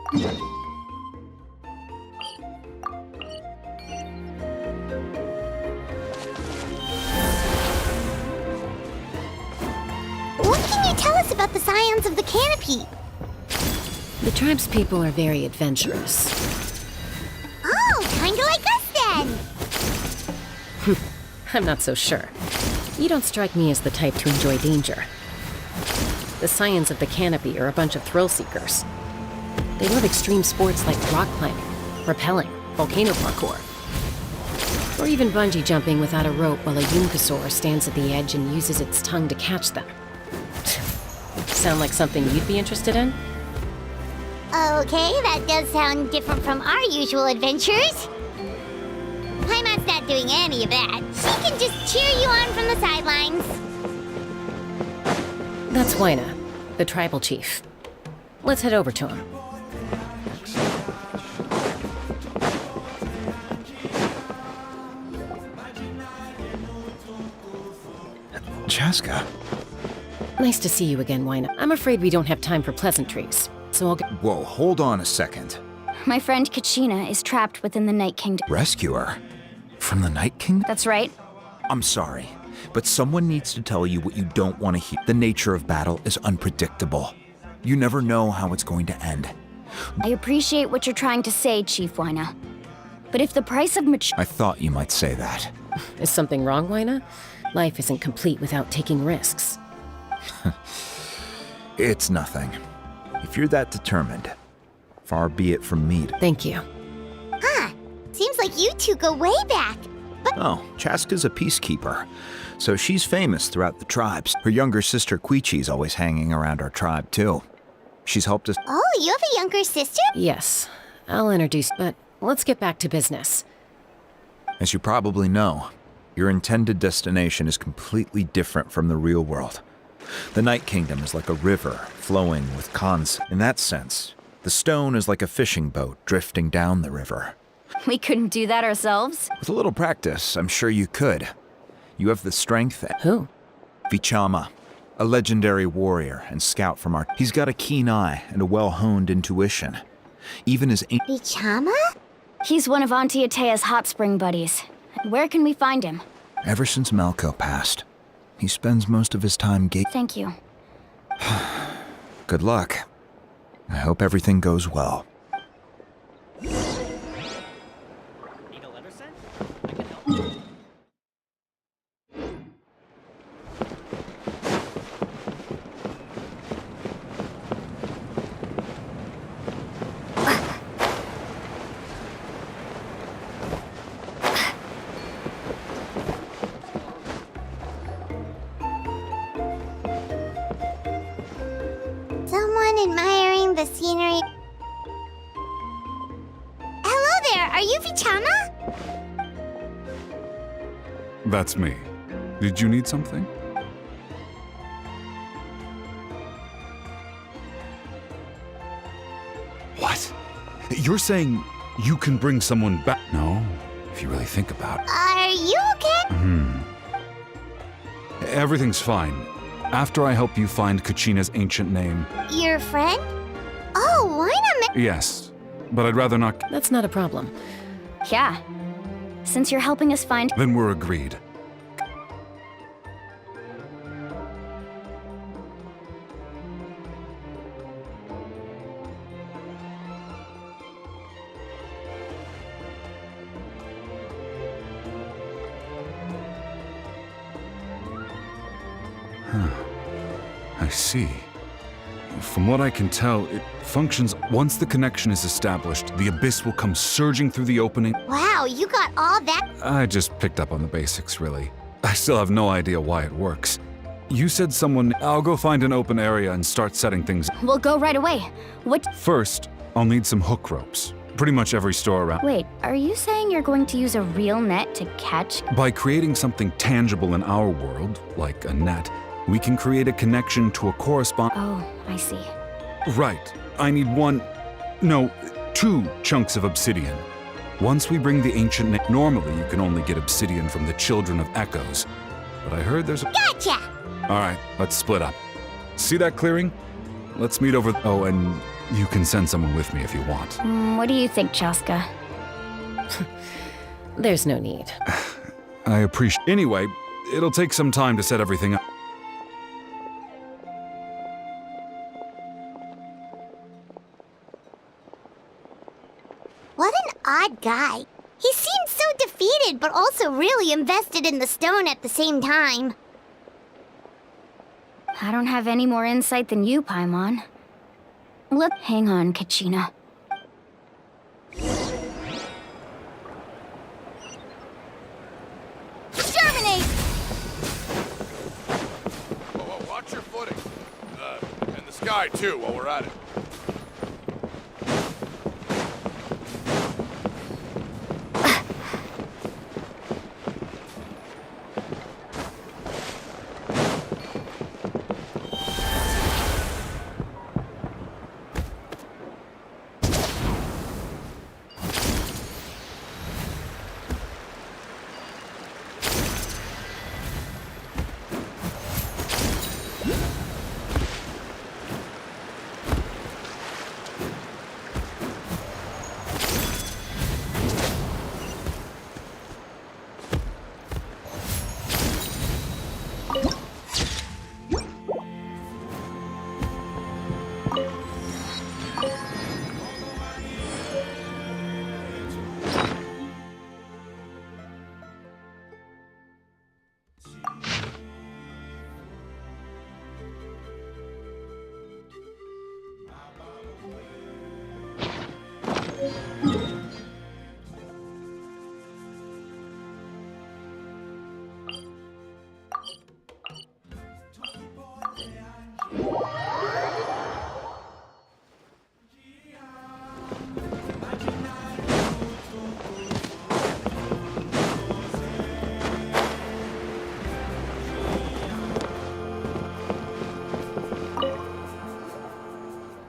What can you tell us about the scions of the canopy? The tribe's people are very adventurous. Oh, kinda like us then! I'm not so sure. You don't strike me as the type to enjoy danger. The scions of the canopy are a bunch of thrill-seekers. They love extreme sports like rock climbing, rappelling, volcano parkour, or even bungee jumping without a rope while a Yunkasaur stands at the edge and uses its tongue to catch them. Sound like something you'd be interested in? Okay, that does sound different from our usual adventures. Paimon's not doing any of that. She can just cheer you on from the sidelines. That's Wyna, the tribal chief. Let's head over to him. Chaska. Nice to see you again, Wyna. I'm afraid we don't have time for pleasantries, so I'll get— Whoa, hold on a second. My friend Kachina is trapped within the Night Kingdom. Rescue her? From the Night Kingdom? That's right. I'm sorry, but someone needs to tell you what you don't want to hear. The nature of battle is unpredictable. You never know how it's going to end. I appreciate what you're trying to say, Chief Wyna. But if the price of I thought you might say that. Is something wrong, Wyna? Life isn't complete without taking risks. It's nothing. If you're that determined, far be it from me to— Thank you. Huh. Seems like you two go way back. Oh, Chaska's a peacekeeper, so she's famous throughout the tribes. Her younger sister Quete's always hanging around our tribe, too. She's helped us— Oh, you have a younger sister? Yes, I'll introduce, but let's get back to business. As you probably know, your intended destination is completely different from the real world. The Night Kingdom is like a river flowing with cons. In that sense, the stone is like a fishing boat drifting down the river. we couldn't do that ourselves. With a little practice, I'm sure you could. You have the strength— Who? Vichama, a legendary warrior and scout from our— He's got a keen eye and a well-honed intuition. Even his— Vichama? He's one of Auntie Atea's hot spring buddies. Where can we find him? Ever since Malco passed, he spends most of his time Thank you. Good luck. I hope everything goes well. Need a letter sent? I can help. Someone admiring the scenery. Hello there, are you Vichama? That's me. Did you need something? What? You're saying you can bring someone back? No, if you really think about it. Are you okay? Everything's fine. After I help you find Kachina's ancient name. Your friend? Oh, why not? Yes, but I'd rather not. That's not a problem. Yeah. Since you're helping us find— Then we're agreed. I see. From what I can tell, it functions once the connection is established. The abyss will come surging through the opening. Wow, you got all that? I just picked up on the basics, really. I still have no idea why it works. You said someone— I'll go find an open area and start setting things. We'll go right away. What— First, I'll need some hook ropes. Pretty much every store around. Wait, are you saying you're going to use a real net to catch— By creating something tangible in our world, like a net, we can create a connection to a correspond— Oh, I see. Right. I need two chunks of obsidian. Once we bring the ancient net— Normally, you can only get obsidian from the Children of Echoes. But I heard there's a— Gotcha! All right, let's split up. See that clearing? Let's meet over— Oh, and You can send someone with me if you want. What do you think, Chaska? There's no need. I appreciate. Anyway, it'll take some time to set everything up. What an odd guy. He seemed so defeated, but also really invested in the stone at the same time. I don't have any more insight than you, Paimon. Look, hang on, Kachina. Exterminate! Whoa, watch your footing. And the sky, too, while we're at it.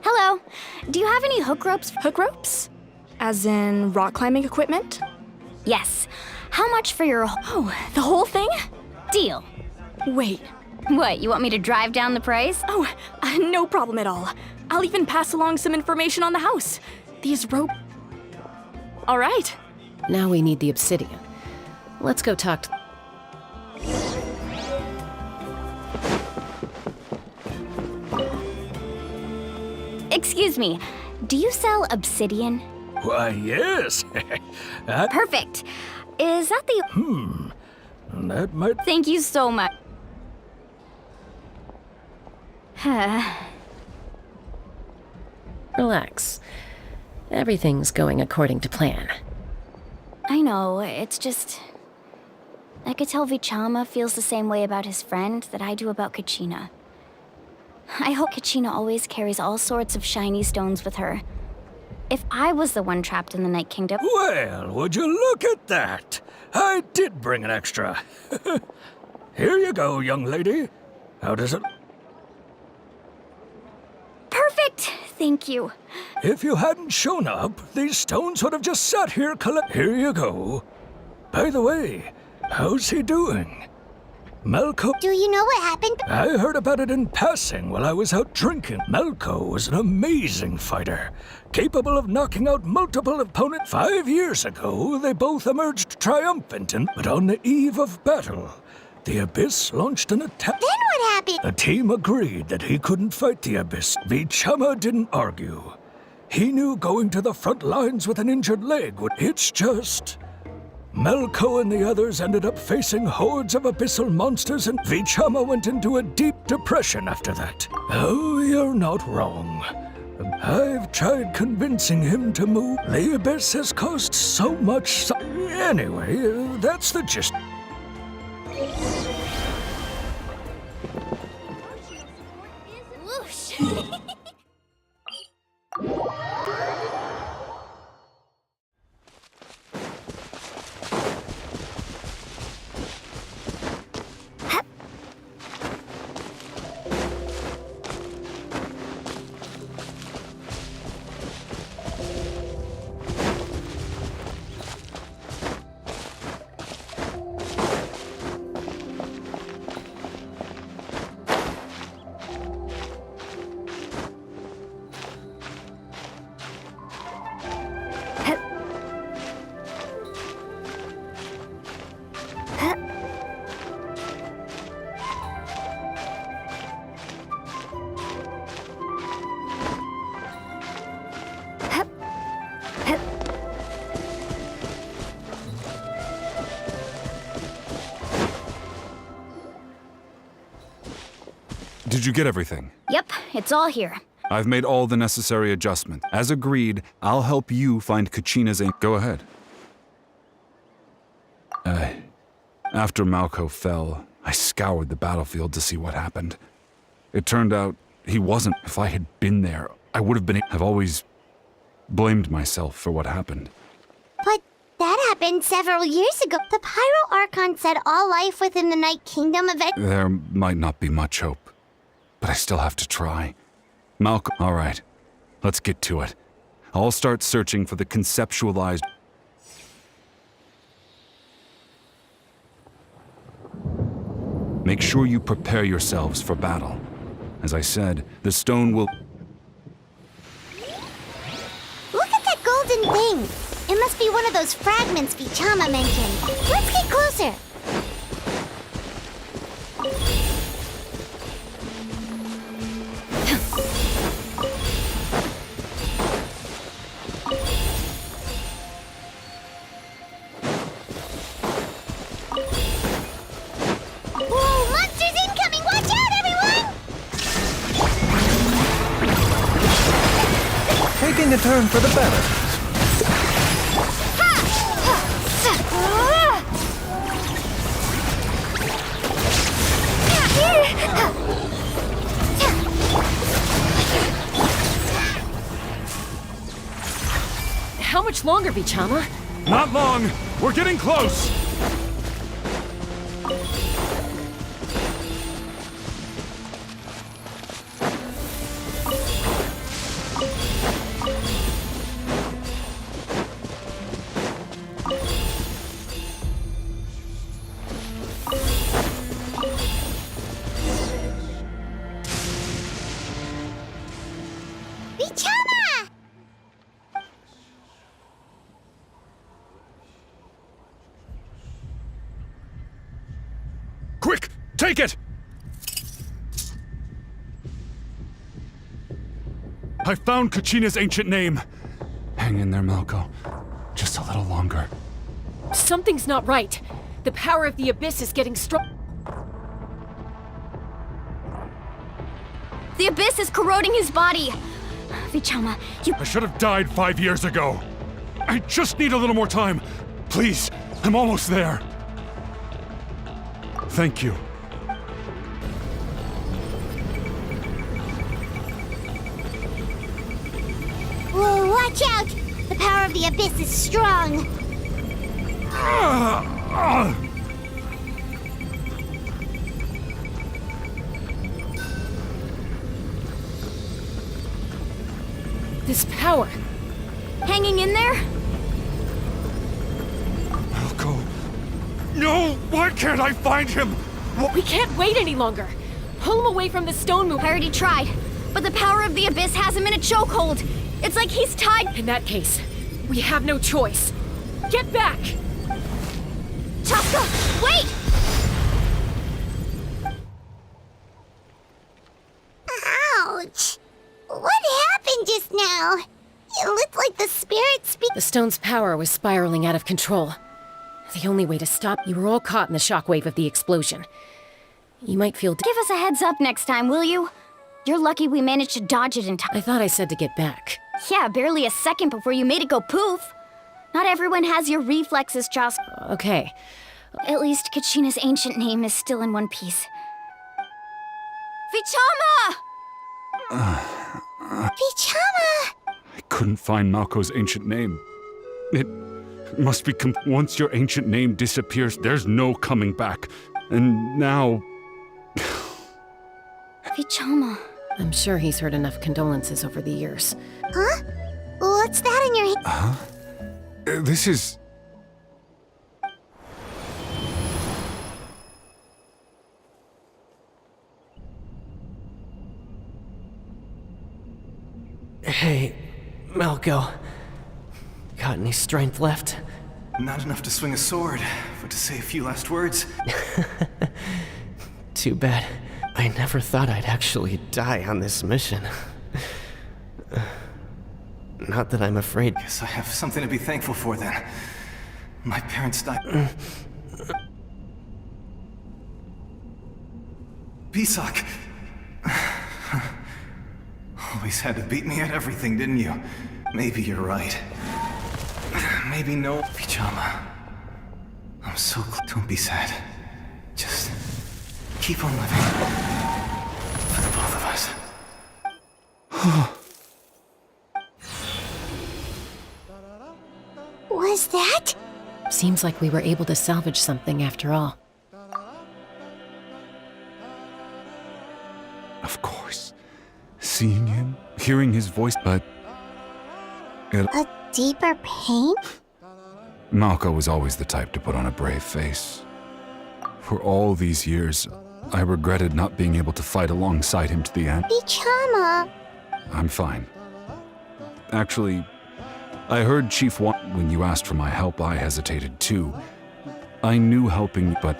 Hello. Do you have any hook ropes? Hook ropes? As in rock climbing equipment? Yes. How much for your... Oh, the whole thing? Deal. Wait. What, you want me to drive down the price? Oh, no problem at all. I'll even pass along some information on the house. These rope... All right. Now we need the obsidian. Let's go talk to... Excuse me. Do you sell obsidian? Why, yes. Perfect. Is that the... That might... Thank you so much. Relax. Everything's going according to plan. I know, it's just... I could tell Vichama feels the same way about his friend that I do about Kachina. I hope Kachina always carries all sorts of shiny stones with her. If I was the one trapped in the Night Kingdom... Well, would you look at that? I did bring an extra. Here you go, young lady. How does it... Perfect! Thank you. If you hadn't shown up, these stones would have just sat here Here you go. By the way, how's he doing? Melko... Do you know what happened? I heard about it in passing while I was out drinking. Melko was an amazing fighter, capable of knocking out multiple opponents. 5 years ago, they both emerged triumphant, but on the eve of battle, the Abyss launched an attack. Then what happened? The team agreed that he couldn't fight the Abyss. Vichama didn't argue. He knew going to the front lines with an injured leg would... It's just... Melko and the others ended up facing hordes of abyssal monsters, and Vichama went into a deep depression after that. Oh, you're not wrong. I've tried convincing him to move. The Abyss has caused so much Anyway, that's the gist. Whoosh! Did you get everything? Yep, it's all here. I've made all the necessary adjustments. As agreed, I'll help you find Kachina's ancient... Go ahead. After Malko fell, I scoured the battlefield to see what happened. It turned out he wasn't. If I had been there, I would have been... I've always blamed myself for what happened. But that happened several years ago. The Pyro Archon said all life within the Night Kingdom There might not be much hope, but I still have to try. Malko... All right, let's get to it. I'll start searching for the conceptualized... Make sure you prepare yourselves for battle. As I said, the stone will... Look at that golden thing! It must be one of those fragments Vichama mentioned. Let's get closer! Whoa, monsters incoming! Watch out, everyone! Taking a turn for the better. How much longer, Vichama? Not long! We're getting close! Vichama! Quick! Take it! I found Kachina's ancient name. Hang in there, Malko. Just a little longer. Something's not right. The power of the Abyss is getting strong. The Abyss is corroding his body. Vichama, you... I should have died 5 years ago. I just need a little more time. Please, I'm almost there. Thank you. Whoa, watch out! The power of the Abyss is strong! This power. hanging in there? Malko. No! Why can't I find him? We can't wait any longer. Pull him away from the stone moon. I already tried, but the power of the Abyss has him in a chokehold. It's like he's tied. In that case, we have no choice. Get back! Chaska, wait! Ouch! What happened just now? It looked like the spirit The stone's power was spiraling out of control. The only way to stop you were all caught in the shockwave of the explosion. You might feel... Give us a heads up next time, will you? You're lucky we managed to dodge it in time. I thought I said to get back. Yeah, barely a second before you made it go poof. Not everyone has your reflexes, Chaska. Okay. At least Kachina's ancient name is still in one piece. Vichama! Vichama! I couldn't find Malko's ancient name. It must be once your ancient name disappears, there's no coming back. And now... Vichama. I'm sure he's heard enough condolences over the years. Huh? What's that in your hand? Huh? This is... Hey, Malko. Got any strength left? Not enough to swing a sword, but to say a few last words. Too bad. I never thought I'd actually die on this mission. Not that I'm afraid. Guess I have something to be thankful for then. My parents died. Pisak, always had to beat me at everything, didn't you? Maybe you're right. Maybe no. Vichama. I'm so don't be sad. Just keep on living. For the both of us. Was that? Seems like we were able to salvage something after all. Of course. Seeing him, hearing his voice, but... A deeper pain? Malco was always the type to put on a brave face. For all these years, I regretted not being able to fight alongside him to the end. Vichama. I'm fine. Actually, I heard Chief when you asked for my help, I hesitated too. I knew helping, but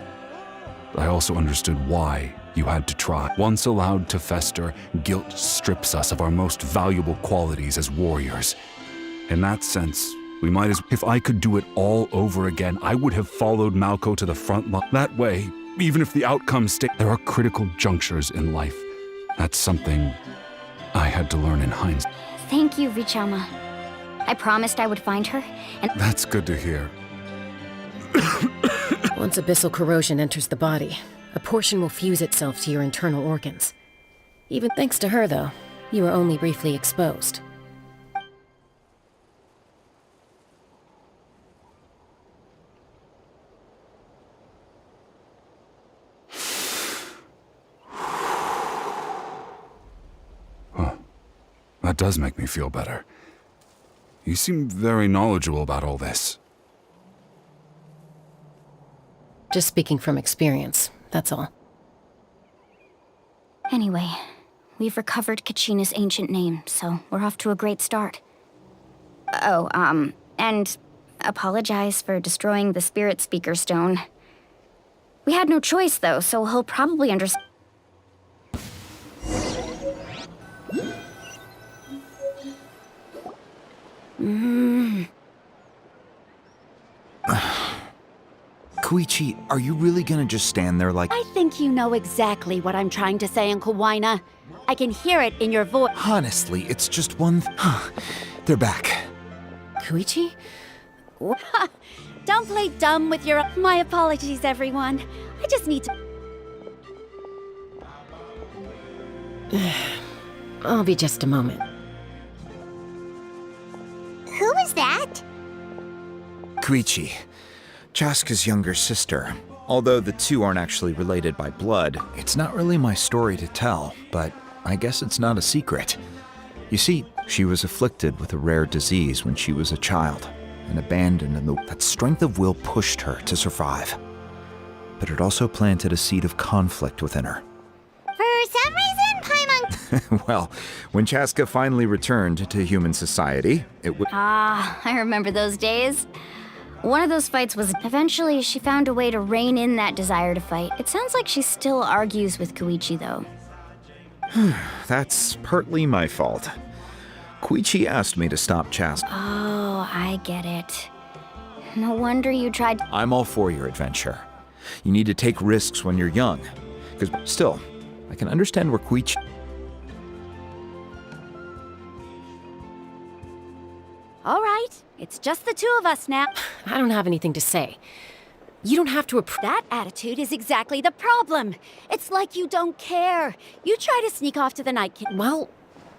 I also understood why you had to try. Once allowed to fester, guilt strips us of our most valuable qualities as warriors. In that sense, we might as... If I could do it all over again, I would have followed Malco to the front line. That way, even if the outcome there are critical junctures in life. That's something I had to learn in hindsight. Thank you, Vichama. I promised I would find her, and... That's good to hear. Once abyssal corrosion enters the body, a portion will fuse itself to your internal organs. Even thanks to her, though, you were only briefly exposed. That does make me feel better. You seem very knowledgeable about all this. Just speaking from experience, that's all. Anyway, we've recovered Kachina's ancient name, so we're off to a great start. Oh, and apologize for destroying the Spirit Speaker Stone. We had no choice, though, so he'll probably understand. Koichi, are you really gonna just stand there like... I think you know exactly what I'm trying to say, Uncle Waina. I can hear it in your voice. Honestly, it's just one... They're back. Koichi? Don't play dumb with your... My apologies, everyone. I just need to... I'll be just a moment. Who was that? Koichi, Chaska's younger sister. Although the two aren't actually related by blood, it's not really my story to tell, but I guess it's not a secret. You see, she was afflicted with a rare disease when she was a child, and abandoned in that strength of will pushed her to survive. But it also planted a seed of conflict within her. For some reason, Paimon... Well, when Chaska finally returned to human society, it would... Ah, I remember those days. One of those fights was... Eventually, she found a way to rein in that desire to fight. It sounds like she still argues with Koichi, though. That's partly my fault. Koichi asked me to stop Chaska. Oh, I get it. No wonder you tried... I'm all for your adventure. You need to take risks when you're young. Because still, I can understand where Koichi... All right, it's just the two of us now. I don't have anything to say. You don't have to That attitude is exactly the problem. It's like you don't care. You try to sneak off to the Night King. Well,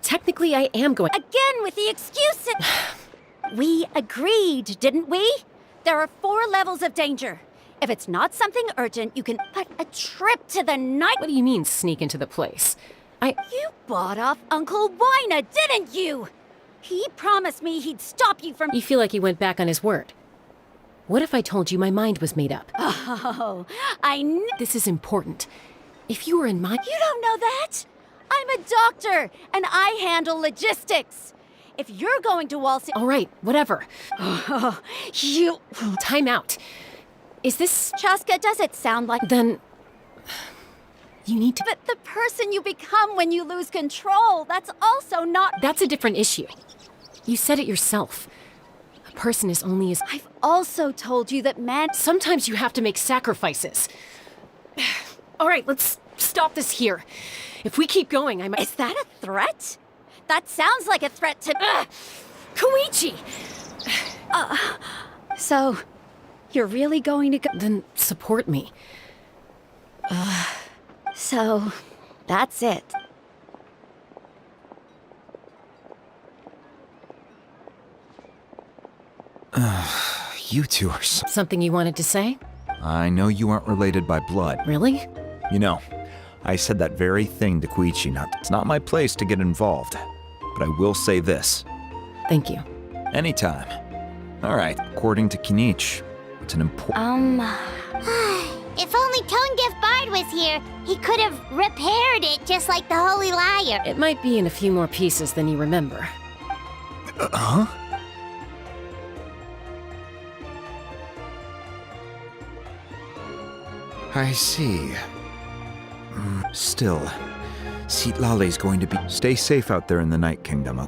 technically I am going... Again with the excuses! We agreed, didn't we? There are 4 levels of danger. If it's not something urgent, you can... But a trip to the night... What do you mean, sneak into the place? You bought off Uncle Waina, didn't you? He promised me he'd stop you from... You feel like he went back on his word. What if I told you my mind was made up? Oh, I knew... This is important. If you were in my... You don't know that? I'm a doctor, and I handle logistics. If you're going to Wall City... All right, whatever. Oh, you... Time out. Is this... Chaska, does it sound like... Then... You need to... But the person you become when you lose control, that's also not... That's a different issue. You said it yourself. A person is only as... I've also told you that man... Sometimes you have to make sacrifices. All right, let's stop this here. If we keep going, I might... Is that a threat? That sounds like a threat to. Koichi! So, you're really going to go. Then support me. So, that's it. You two are so... Something you wanted to say? I know you aren't related by blood. Really? You know, I said that very thing to Quete. It's not my place to get involved. But I will say this. Thank you. Anytime. All right, according to Kinich, it's an important... If only Tone Deaf Bard was here, he could have repaired it just like the Holy Liar. It might be in a few more pieces than you remember. Huh? I see. Still, Seat Lale's going to be... Stay safe out there in the Night Kingdom.